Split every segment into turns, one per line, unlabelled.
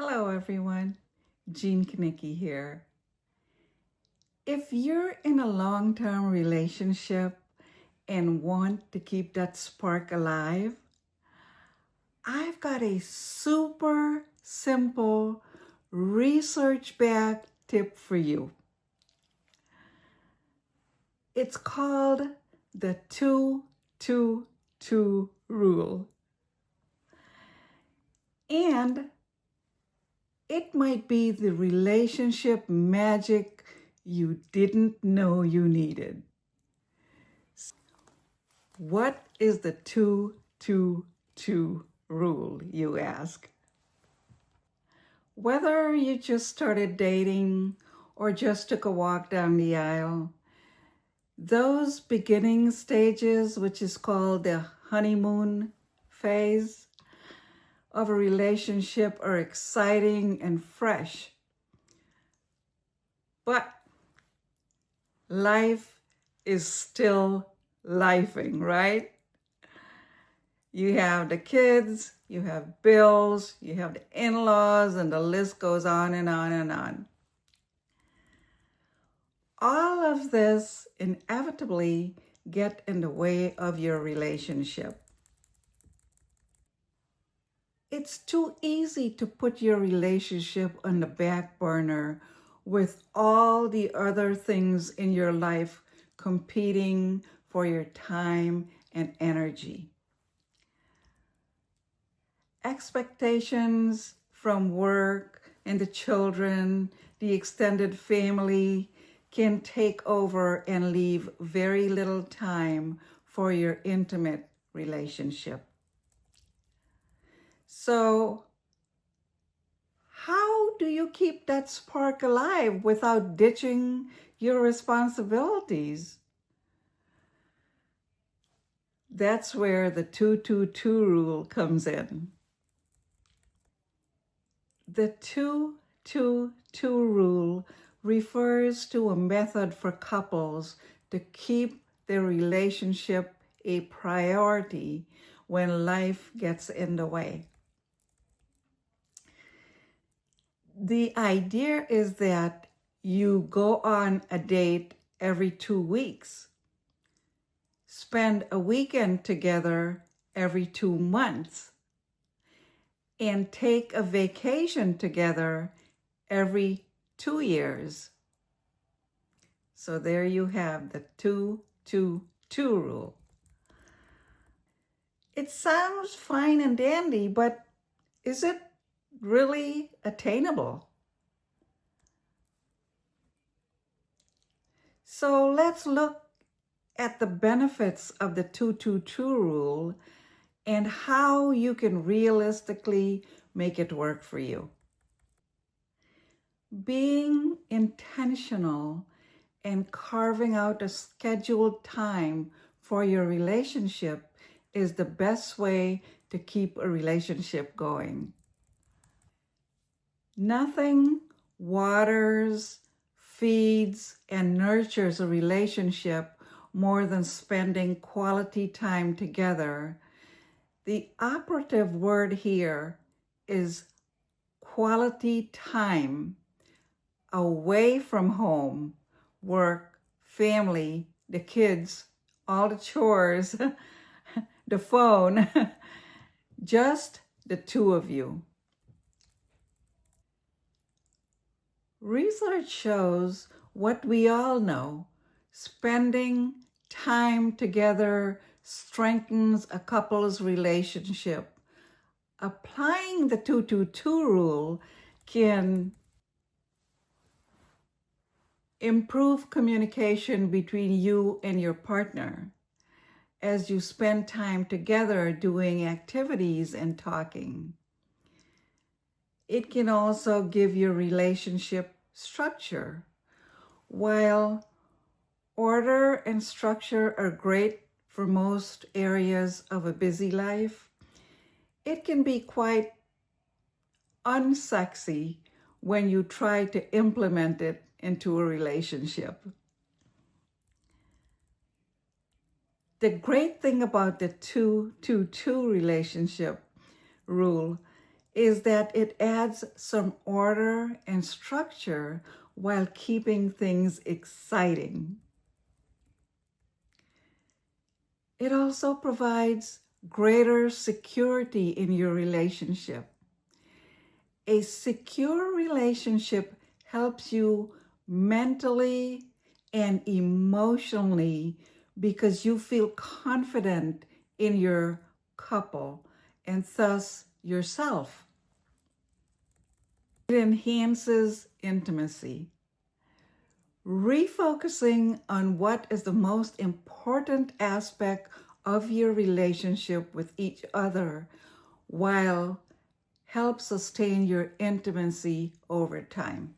Hello, everyone. Jean Knickie here. If you're in a long-term relationship and want to keep that spark alive, I've got a super simple research-backed tip for you. It's called the 2-2-2 rule. And it might be the relationship magic you didn't know you needed. What is the 2-2-2 rule, you ask? Whether you just started dating or just took a walk down the aisle, those beginning stages, which is called the honeymoon phase of a relationship, are exciting and fresh. But life is still lifing, right? You have the kids, you have bills, you have the in-laws, and the list goes on and on and on. All of this inevitably get in the way of your relationship. It's too easy to put your relationship on the back burner with all the other things in your life competing for your time and energy. Expectations from work and the children, the extended family can take over and leave very little time for your intimate relationship. So, how do you keep that spark alive without ditching your responsibilities? That's where the 2-2-2 rule comes in. The 2-2-2 rule refers to a method for couples to keep their relationship a priority when life gets in the way. The idea is that you go on a date every 2 weeks, spend a weekend together every 2 months, and take a vacation together every 2 years. So there you have the 2-2-2 rule. It sounds fine and dandy, but is it really attainable? So let's look at the benefits of the 2-2-2 rule and how you can realistically make it work for you. Being intentional and carving out a scheduled time for your relationship is the best way to keep a relationship going. Nothing waters, feeds, and nurtures a relationship more than spending quality time together. The operative word here is quality time away from home, work, family, the kids, all the chores, the phone, just the two of you. Research shows what we all know. Spending time together strengthens a couple's relationship. Applying the 2-2-2 rule can improve communication between you and your partner as you spend time together doing activities and talking. It can also give your relationship structure. While order and structure are great for most areas of a busy life, it can be quite unsexy when you try to implement it into a relationship. The great thing about the 2-2-2 relationship rule is that it adds some order and structure while keeping things exciting. It also provides greater security in your relationship. A secure relationship helps you mentally and emotionally because you feel confident in your couple and thus yourself. It enhances intimacy. Refocusing on what is the most important aspect of your relationship with each other while help sustain your intimacy over time.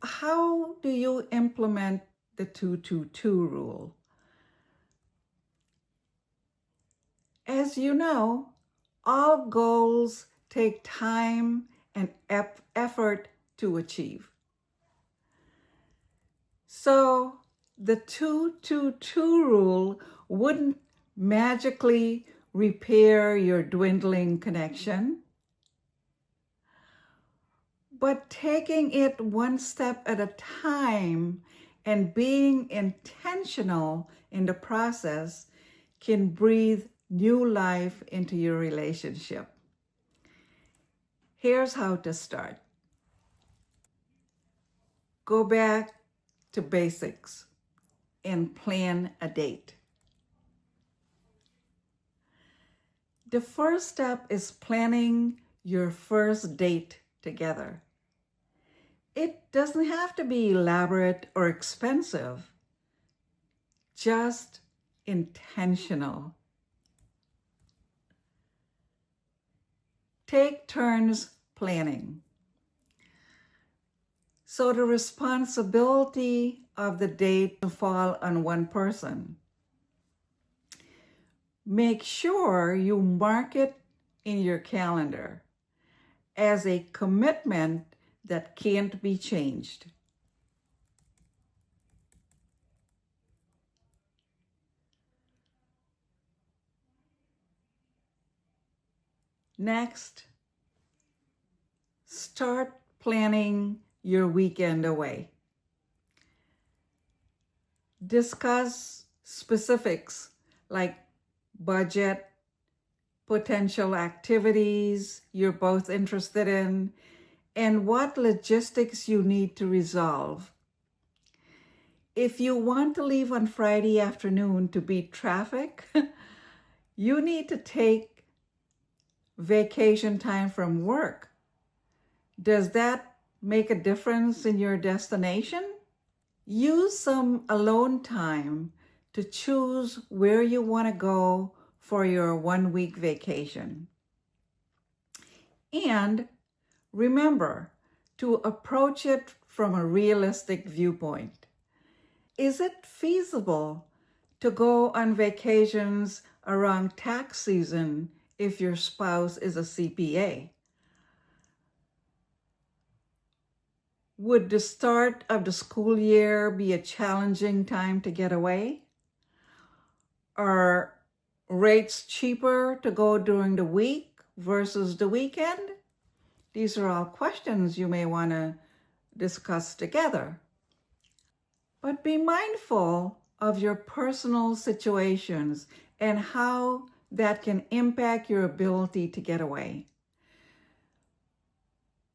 How do you implement the 2-2-2 rule? As you know, all goals take time and effort to achieve. So the 2-2-2 rule wouldn't magically repair your dwindling connection, but taking it one step at a time and being intentional in the process can breathe new life into your relationship. Here's how to start. Go back to basics and plan a date. The first step is planning your first date together. It doesn't have to be elaborate or expensive, just intentional. Take turns planning. So the responsibility of the date to fall on one person. Make sure you mark it in your calendar as a commitment that can't be changed. Next, start planning your weekend away. Discuss specifics like budget, potential activities you're both interested in, and what logistics you need to resolve. If you want to leave on Friday afternoon to beat traffic, you need to take vacation time from work. Does that make a difference in your destination? Use some alone time to choose where you want to go for your 1-week vacation. And remember to approach it from a realistic viewpoint. Is it feasible to go on vacations around tax season if your spouse is a CPA? Would the start of the school year be a challenging time to get away? Are rates cheaper to go during the week versus the weekend? These are all questions you may want to discuss together. But be mindful of your personal situations and how that can impact your ability to get away.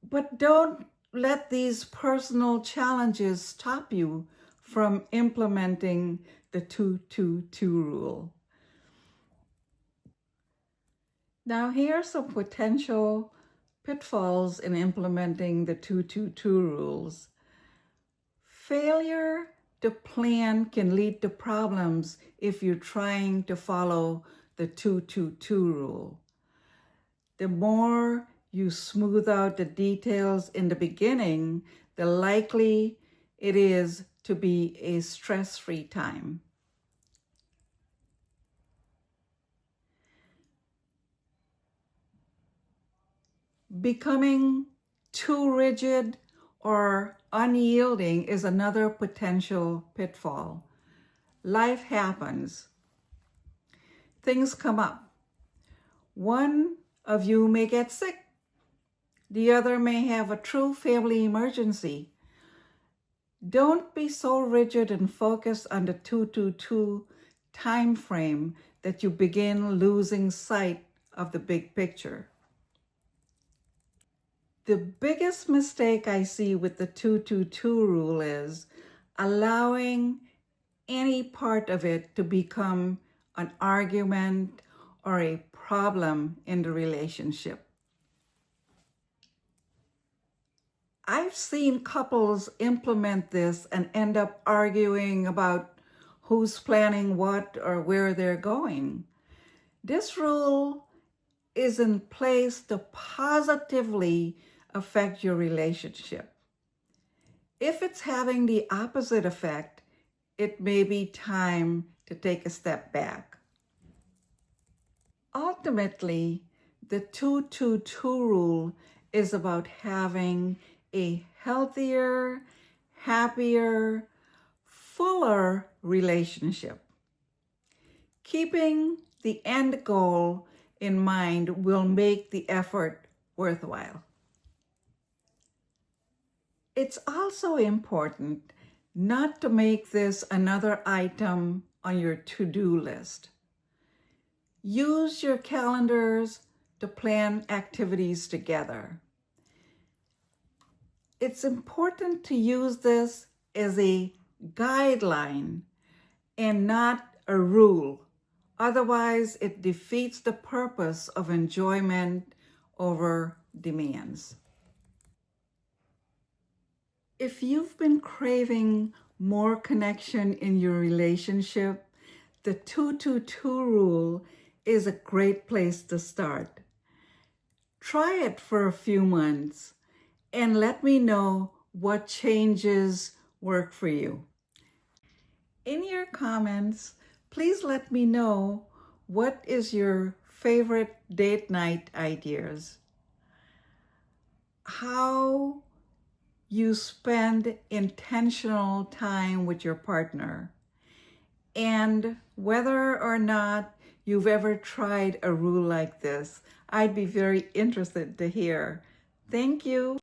But don't let these personal challenges stop you from implementing the 2-2-2 rule. Now, here are some potential pitfalls in implementing the 2-2-2 rules. Failure to plan can lead to problems if you're trying to follow the 2-2-2 rule. The more you smooth out the details in the beginning, the likely it is to be a stress-free time. Becoming too rigid or unyielding is another potential pitfall. Life happens. Things come up. One of you may get sick. The other may have a true family emergency. Don't be so rigid and focused on the 222 time frame that you begin losing sight of the big picture. The biggest mistake I see with the 222 rule is allowing any part of it to become an argument or a problem in the relationship. I've seen couples implement this and end up arguing about who's planning what or where they're going. This rule is in place to positively affect your relationship. If it's having the opposite effect, it may be time to take a step back. Ultimately, the 222 rule is about having a healthier, happier, fuller relationship. Keeping the end goal in mind will make the effort worthwhile. It's also important not to make this another item on your to-do list. Use your calendars to plan activities together. It's important to use this as a guideline and not a rule. Otherwise, it defeats the purpose of enjoyment over demands. If you've been craving more connection in your relationship, the 222 rule is a great place to start. Try it for a few months and let me know what changes work for you. In your comments, please let me know what is your favorite date night ideas, how you spend intentional time with your partner, and whether or not you've ever tried a rule like this. I'd be very interested to hear. Thank you.